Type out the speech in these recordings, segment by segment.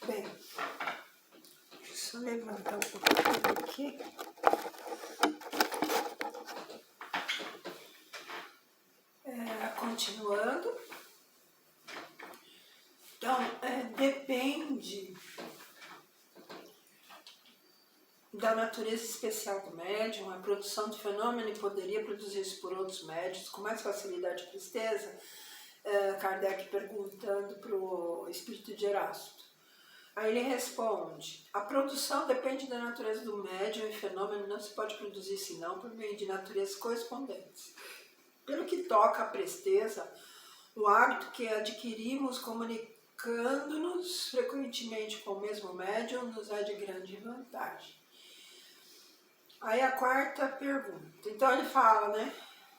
Bem, deixa eu levantar um pouquinho aqui. Continuando. Então, depende da natureza especial do médium. A produção do fenômeno poderia produzir isso por outros médiums com mais facilidade e presteza. Kardec perguntando para o espírito de Erasto. Aí ele responde: a produção depende da natureza do médium e fenômeno não se pode produzir senão por meio de naturezas correspondentes. Pelo que toca à presteza, o hábito que adquirimos comunicando-nos frequentemente com o mesmo médium nos é de grande vantagem. Aí a quarta pergunta. Então ele fala, né,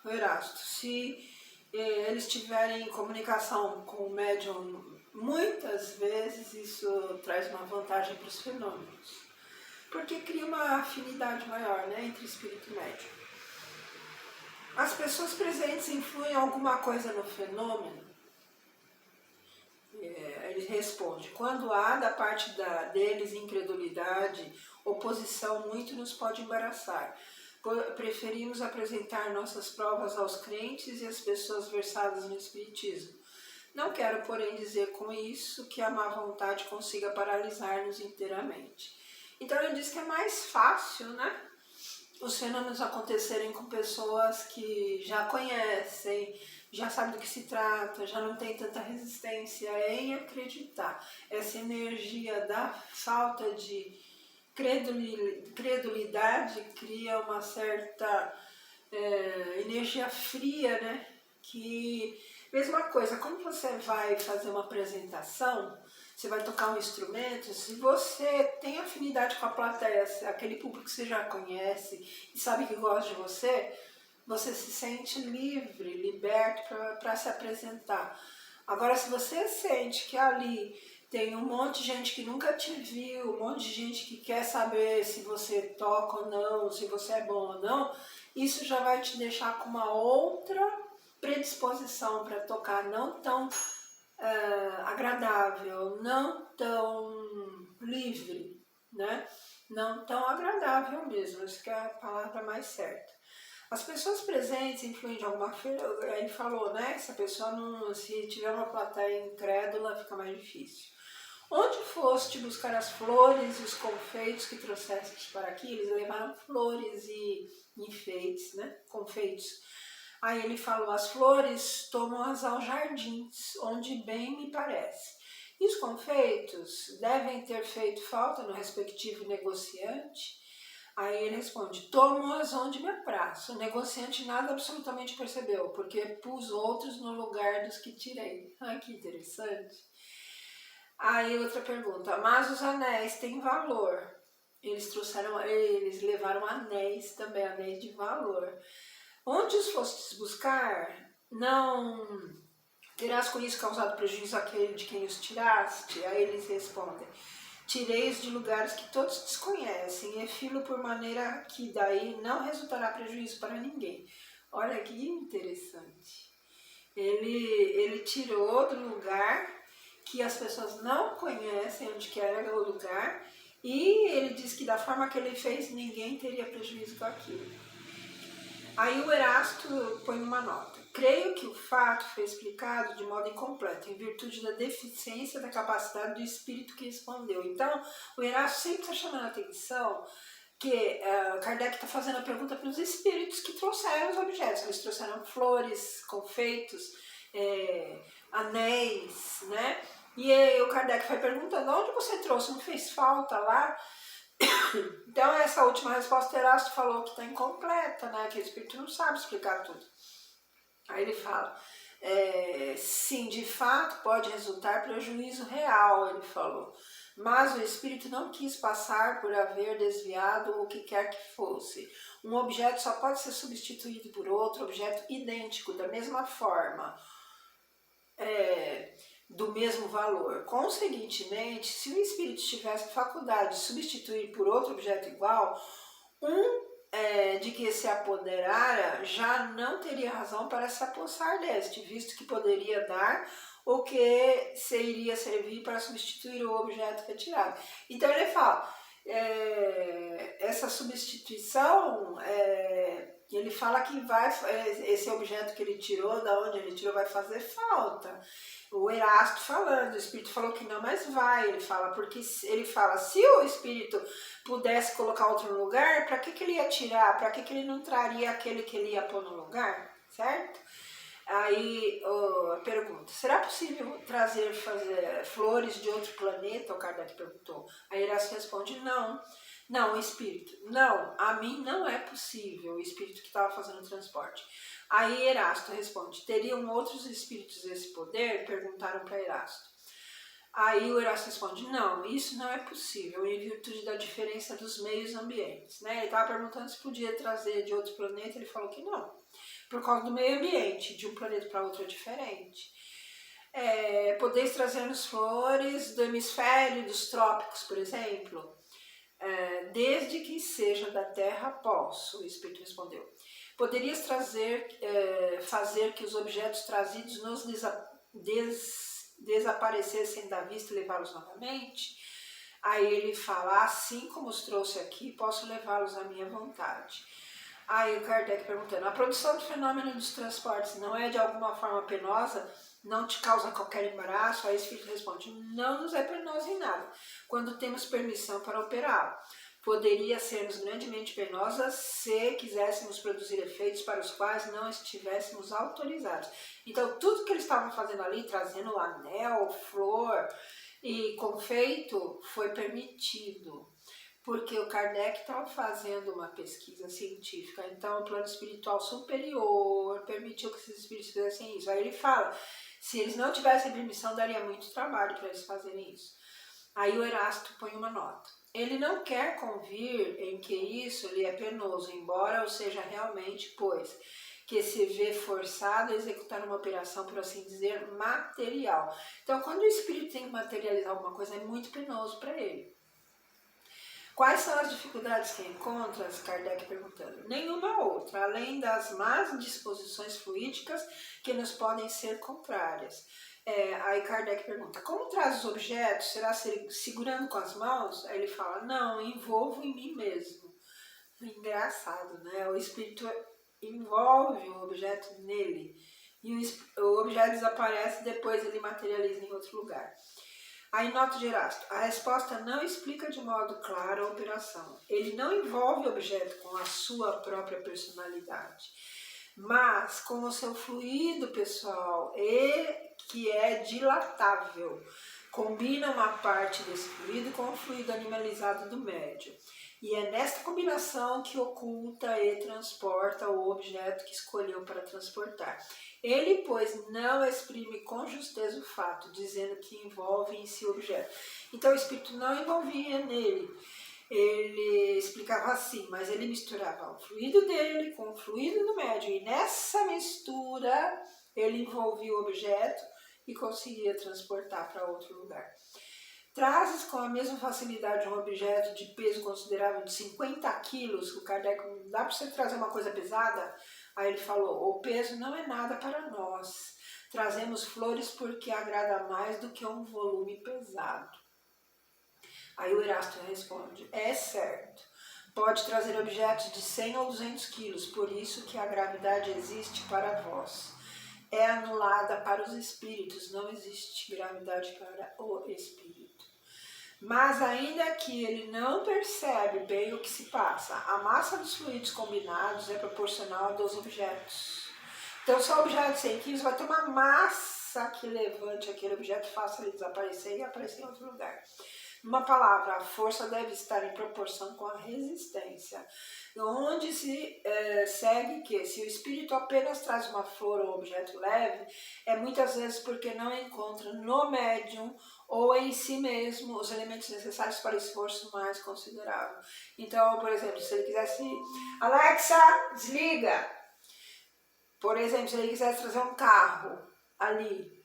o Erasto, se eles tiverem comunicação com o médium, muitas vezes isso traz uma vantagem para os fenômenos, porque cria uma afinidade maior, né, entre espírito e médium. As pessoas presentes influem alguma coisa no fenômeno? Ele responde: quando há da parte deles incredulidade, oposição, muito nos pode embaraçar. Preferimos apresentar nossas provas aos crentes e às pessoas versadas no espiritismo. Não quero, porém, dizer com isso que a má vontade consiga paralisar-nos inteiramente. Então ele diz que é mais fácil, né, os fenômenos acontecerem com pessoas que já conhecem, já sabem do que se trata, já não tem tanta resistência em acreditar. Essa energia da falta de credulidade cria uma certa energia fria, né? Que, mesma coisa, quando você vai fazer uma apresentação, você vai tocar um instrumento, se você tem afinidade com a plateia, aquele público que você já conhece e sabe que gosta de você, você se sente livre, liberto para se apresentar. Agora, se você sente que ali tem um monte de gente que nunca te viu, um monte de gente que quer saber se você toca ou não, se você é bom ou não, isso já vai te deixar com uma outra predisposição para tocar, não tão agradável, não tão livre, né? Não tão agradável mesmo, acho que é a palavra mais certa. As pessoas presentes influem de alguma forma, ele falou, né? Se a pessoa não, se tiver uma plateia incrédula, fica mais difícil. Onde foste buscar as flores e os confeitos que trouxeste para aqui? Eles levaram flores e enfeites, né? Confeitos. Aí ele falou, as flores tomam-as aos jardins, onde bem me parece. E os confeitos devem ter feito falta no respectivo negociante? Aí ele responde, tomo-as onde me apraz. O negociante nada absolutamente percebeu, porque pus outros no lugar dos que tirei. Ai, que interessante. Aí outra pergunta, mas os anéis têm valor? Eles levaram anéis também, anéis de valor. Onde os fostes buscar, não terás com isso causado prejuízo àquele de quem os tiraste? Aí eles respondem, tirei-os de lugares que todos desconhecem e filo por maneira que daí não resultará prejuízo para ninguém. Olha que interessante. Ele tirou do lugar que as pessoas não conhecem, onde que era o lugar, e ele diz que da forma que ele fez, ninguém teria prejuízo com aquilo. Aí o Erasto põe uma nota. Creio que o fato foi explicado de modo incompleto, em virtude da deficiência da capacidade do espírito que respondeu. Então, o Erasto sempre está chamando a atenção que Kardec está fazendo a pergunta para os espíritos que trouxeram os objetos. Eles trouxeram flores, confeitos, anéis, né? E o Kardec vai perguntando, onde você trouxe? Não fez falta lá? Então essa última resposta, Erasto falou que está incompleta, né? Que o espírito não sabe explicar tudo. Aí ele fala, sim, de fato pode resultar prejuízo real, ele falou. Mas o espírito não quis passar por haver desviado o que quer que fosse. Um objeto só pode ser substituído por outro objeto idêntico, da mesma forma, do mesmo valor. Conseguintemente, se o espírito tivesse faculdade de substituir por outro objeto igual, de que se apoderara já não teria razão para se apossar deste, visto que poderia dar o que iria servir para substituir o objeto retirado. Então ele fala, essa substituição, ele fala que esse objeto que ele tirou, da onde ele tirou, vai fazer falta. O Erasto falando, o Espírito falou que não, mas vai, ele fala, se o Espírito pudesse colocar outro lugar, para que ele ia tirar? Para que ele não traria aquele que ele ia pôr no lugar? Certo? Aí a pergunta, será possível fazer flores de outro planeta? O Kardec perguntou. Aí Erasto responde, não, o Espírito, não, a mim não é possível, o Espírito que estava fazendo o transporte. Aí Erasto responde, teriam outros espíritos esse poder? Perguntaram para Erasto. Aí o Erasto responde, não, isso não é possível, em virtude da diferença dos meios ambientes. Né? Ele estava perguntando se podia trazer de outro planeta, ele falou que não, por causa do meio ambiente, de um planeta para outro é diferente. Podeis trazer-nos flores do hemisfério dos trópicos, por exemplo? Desde que seja da terra, posso, o Espírito respondeu. Poderias fazer que os objetos trazidos nos desaparecessem da vista e levá-los novamente? Aí ele fala, assim como os trouxe aqui, posso levá-los à minha vontade. Aí o Kardec perguntando, a produção do fenômeno dos transportes não é de alguma forma penosa? Não te causa qualquer embaraço? Aí o Espírito responde, não nos é penoso em nada, quando temos permissão para operá-lo. Poderia ser-nos grandemente penosa se quiséssemos produzir efeitos para os quais não estivéssemos autorizados. Então, tudo que eles estavam fazendo ali, trazendo anel, flor e confeito, foi permitido, porque o Kardec estava fazendo uma pesquisa científica, então o plano espiritual superior permitiu que esses espíritos fizessem isso. Aí ele fala, se eles não tivessem permissão, daria muito trabalho para eles fazerem isso. Aí o Erasto põe uma nota. Ele não quer convir em que isso lhe é penoso, embora o seja realmente, pois que se vê forçado a executar uma operação, por assim dizer, material. Então, quando o espírito tem que materializar alguma coisa, é muito penoso para ele. Quais são as dificuldades que encontras? Kardec perguntando. Nenhuma outra, além das más disposições fluídicas que nos podem ser contrárias. Aí Kardec pergunta, como traz os objetos? Será segurando com as mãos? Aí ele fala, não, envolvo em mim mesmo. Engraçado, né? O espírito envolve o objeto nele e o objeto desaparece e depois ele materializa em outro lugar. Aí nota de Erasto, a resposta não explica de modo claro a operação. Ele não envolve o objeto com a sua própria personalidade, mas com o seu fluido pessoal, que é dilatável. Combina uma parte desse fluido com o fluido animalizado do médium. E é nesta combinação que oculta e transporta o objeto que escolheu para transportar. Ele, pois, não exprime com justeza o fato, dizendo que envolve em si o objeto. Então o espírito não envolvia nele. Ele explicava assim, mas ele misturava o fluido dele com o fluido do médium. E nessa mistura, ele envolvia o objeto e conseguia transportar para outro lugar. Trazes com a mesma facilidade um objeto de peso considerável de 50 quilos, o Kardec, dá para você trazer uma coisa pesada? Aí ele falou, o peso não é nada para nós, trazemos flores porque agrada mais do que um volume pesado. Aí o Erasto responde, é certo, pode trazer objetos de 100 ou 200 quilos, por isso que a gravidade existe para vós. É anulada para os espíritos, não existe gravidade para o espírito. Mas ainda que ele não percebe bem o que se passa, a massa dos fluidos combinados é proporcional à dos objetos. Então, se o objeto de 100 quilos, vai ter uma massa que levante aquele objeto, faça ele desaparecer e aparecer em outro lugar. Uma palavra, a força deve estar em proporção com a resistência, onde se segue que se o espírito apenas traz uma flor ou objeto leve, é muitas vezes porque não encontra no médium ou em si mesmo os elementos necessários para o esforço mais considerável. Então, por exemplo, se ele quisesse, Alexa, desliga! Por exemplo, se ele quisesse trazer um carro ali,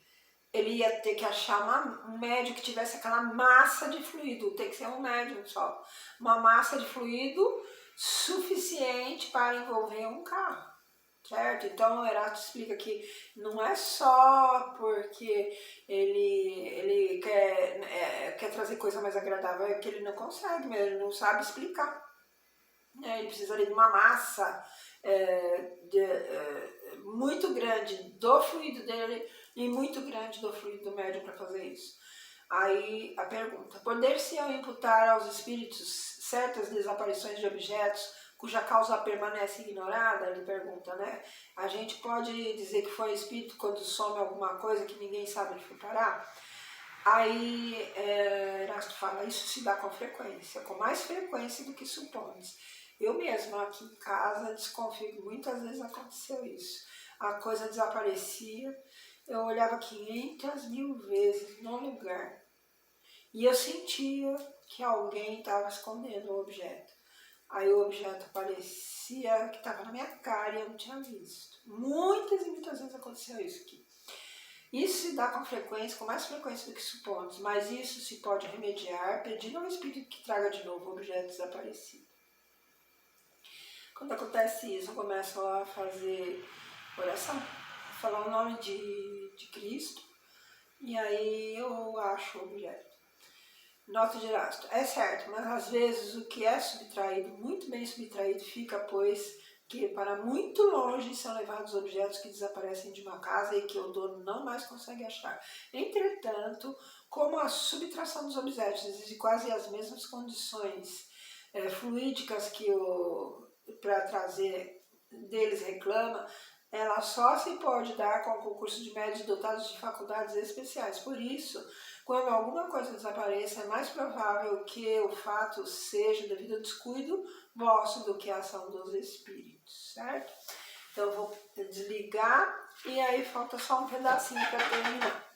ele ia ter que achar um médium que tivesse aquela massa de fluido, tem que ser um médium só, uma massa de fluido suficiente para envolver um carro, certo? Então o Erasto explica que não é só porque ele quer trazer coisa mais agradável, é que ele não consegue, mas ele não sabe explicar. Ele precisaria de uma massa muito grande do fluido dele e muito grande do fluido do médium para fazer isso. Aí a pergunta: poder-se-ão imputar aos espíritos certas desaparições de objetos cuja causa permanece ignorada? Ele pergunta, né? A gente pode dizer que foi espírito quando some alguma coisa que ninguém sabe onde foi parar? Aí Erasto fala: isso se dá com frequência, com mais frequência do que supones. Eu mesma aqui em casa desconfio que muitas vezes aconteceu isso. A coisa desaparecia, eu olhava 500.000 vezes no lugar e eu sentia que alguém estava escondendo o objeto. Aí o objeto parecia que estava na minha cara e eu não tinha visto. Muitas e muitas vezes aconteceu isso aqui. Isso se dá com frequência, com mais frequência do que supomos, mas isso se pode remediar pedindo ao Espírito que traga de novo o objeto desaparecido. Quando acontece isso, eu começo a fazer oração, falar o nome de Cristo, e aí eu acho o objeto. Nota de Erasto: é certo, mas às vezes o que é subtraído, muito bem subtraído, fica, pois que para muito longe são levados objetos que desaparecem de uma casa e que o dono não mais consegue achar. Entretanto, como a subtração dos objetos exige quase as mesmas condições fluídicas que para trazer deles reclama, ela só se pode dar com o concurso de médios dotados de faculdades especiais. Por isso, quando alguma coisa desapareça, é mais provável que o fato seja devido ao descuido vosso do que a ação dos espíritos, certo? Então eu vou desligar e aí falta só um pedacinho para terminar.